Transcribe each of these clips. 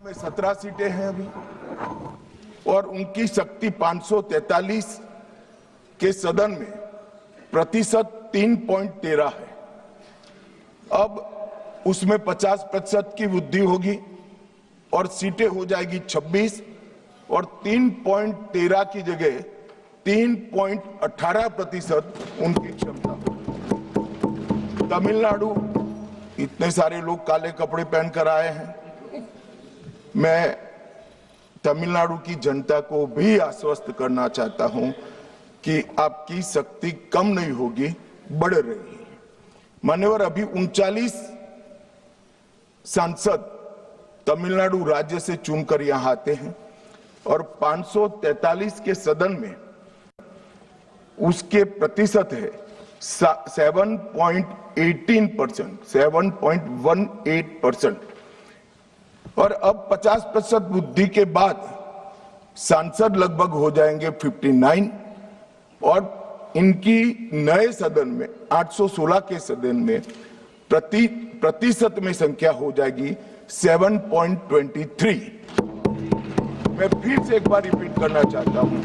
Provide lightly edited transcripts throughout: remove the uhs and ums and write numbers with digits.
में 17 सीटें हैं अभी और उनकी शक्ति 543 के सदन में प्रतिशत 3.13 है। अब उसमें 50% की वृद्धि होगी और सीटें हो जाएगी 26 और 3.13 की जगह 3.18% उनकी क्षमता होगी। तमिलनाडु, इतने सारे लोग काले कपड़े पहनकर आए हैं। मैं तमिलनाडु की जनता को भी आश्वस्त करना चाहता हूं कि आपकी शक्ति कम नहीं होगी, बढ़ रही है। मान्यवर, अभी 39 सांसद तमिलनाडु राज्य से चुनकर यहां आते हैं और 543 के सदन में उसके प्रतिशत है 7.18% और अब 50% वृद्धि के बाद सांसद लगभग हो जाएंगे 59 और इनकी नए सदन में 816 के सदन में प्रतिशत में संख्या हो जाएगी 7.23। मैं फिर से एक बार रिपीट करना चाहता हूं,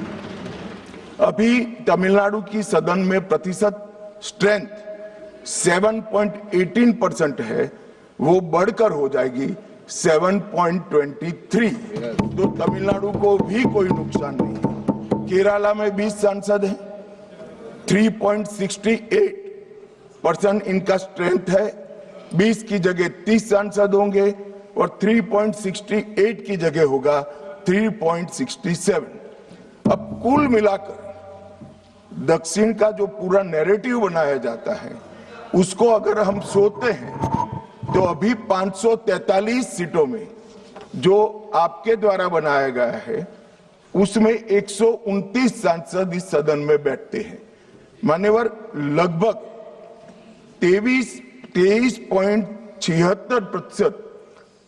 अभी तमिलनाडु की सदन में प्रतिशत स्ट्रेंथ 7.18% है, वो बढ़कर हो जाएगी 7.23। तो तमिलनाडु को भी कोई नुकसान नहीं है। केरला में 20 सांसद हैं, 3.68% इनका स्ट्रेंथ है, 20 की जगह 30 सांसद होंगे और 3.68 की जगह होगा 3.67। अब कुल मिलाकर दक्षिण का जो पूरा नैरेटिव बनाया जाता है उसको अगर हम सोचते हैं तो अभी 543 सीटों में जो आपके द्वारा बनाया गया है उसमें 129 सांसद इस सदन में बैठते हैं। मान्यवर, लगभग 23.76%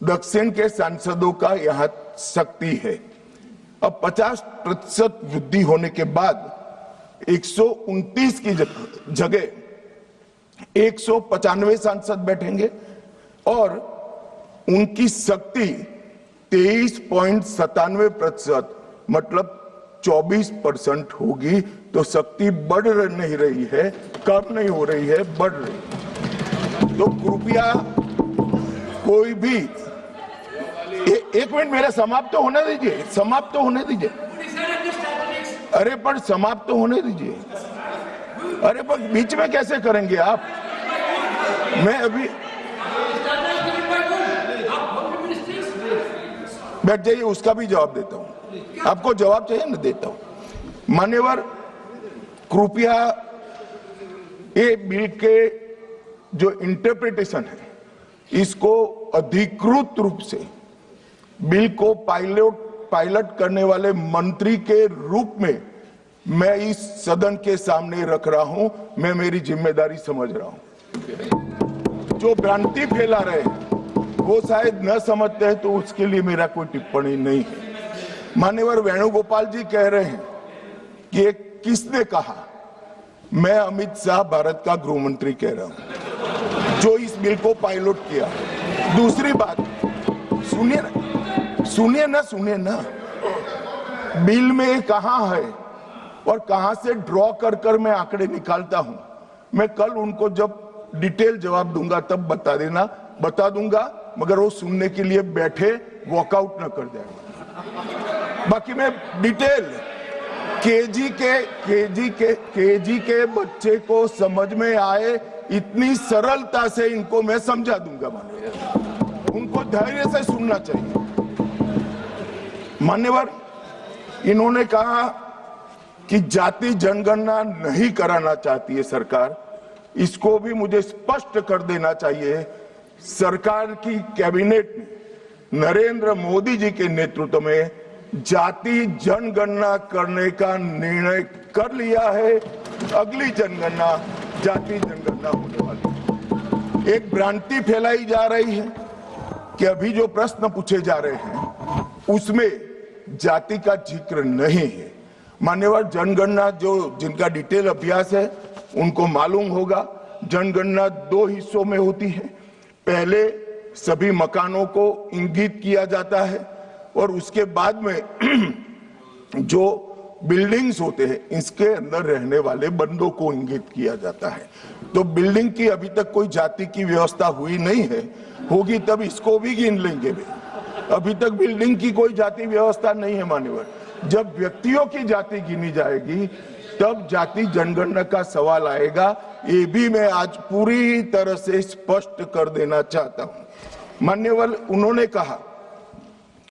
दक्षिण के सांसदों का यहां शक्ति है। अब 50% वृद्धि होने के बाद 129 की जगह 195 सांसद बैठेंगे और उनकी शक्ति 23.97% मतलब 24% होगी। तो शक्ति बढ़ नहीं रही है, कम नहीं हो रही है, बढ़ रही है। तो कृपया कोई भी एक मिनट मेरा समाप्त तो होने दीजिए, समाप्त तो होने दीजिए। अरे पर समाप्त तो होने दीजिए। अरे पर बीच में कैसे करेंगे आप? मैं अभी बैठ जाइए, उसका भी जवाब देता हूं। आपको जवाब चाहिए ना, देता हूं। मान्यवर, कृपया ये बिल के जो इंटरप्रिटेशन है इसको अधिकृत रूप से बिल को पायलट करने वाले मंत्री के रूप में मैं इस सदन के सामने रख रहा हूं। मैं मेरी जिम्मेदारी समझ रहा हूं। जो भ्रांति फैला रहे हैं वो शायद न समझते हैं, तो उसके लिए मेरा कोई टिप्पणी नहीं है। मान्यवर वेणुगोपाल जी कह रहे हैं कि ये किसने कहा? मैं अमित शाह भारत का गृह मंत्री कह रहा हूं जो इस बिल को पायलट किया। दूसरी बात, सुनिए ना, बिल में कहां है और कहां से ड्रॉ कर मैं आंकड़े निकालता हूं। मैं कल उनको जब डिटेल जवाब दूंगा तब बता दूंगा, मगर वो सुनने के लिए बैठे वॉकआउट न कर जाए। बाकी मैं डिटेल केजी के बच्चे को समझ में आए इतनी सरलता से इनको मैं समझा दूंगा। उनको धैर्य से सुनना चाहिए। मान्यवर, इन्होंने कहा कि जाति जनगणना नहीं कराना चाहती है सरकार। इसको भी मुझे स्पष्ट कर देना चाहिए। सरकार की कैबिनेट ने नरेंद्र मोदी जी के नेतृत्व में जाति जनगणना करने का निर्णय कर लिया है। अगली जनगणना जाति जनगणना होने वाली है। एक भ्रांति फैलाई जा रही है कि अभी जो प्रश्न पूछे जा रहे हैं उसमें जाति का जिक्र नहीं है। मान्यवर, जनगणना जिनका डिटेल अभ्यास है उनको मालूम होगा, जनगणना 2 हिस्सों में होती है। पहले सभी मकानों को इंगित किया जाता है और उसके बाद में जो बिल्डिंग्स होते हैं इसके अंदर रहने वाले बंदों को इंगित किया जाता है। तो बिल्डिंग की अभी तक कोई जाति की व्यवस्था हुई नहीं है, होगी तब इसको भी गिन लेंगे वे। अभी तक बिल्डिंग की कोई जाति व्यवस्था नहीं है मान्यवर। जब व्यक्तियों की जाति गिनी जाएगी तब जाति जनगणना का सवाल आएगा। ये भी मैं आज पूरी तरह से स्पष्ट कर देना चाहता हूं। मान्यवर, उन्होंने कहा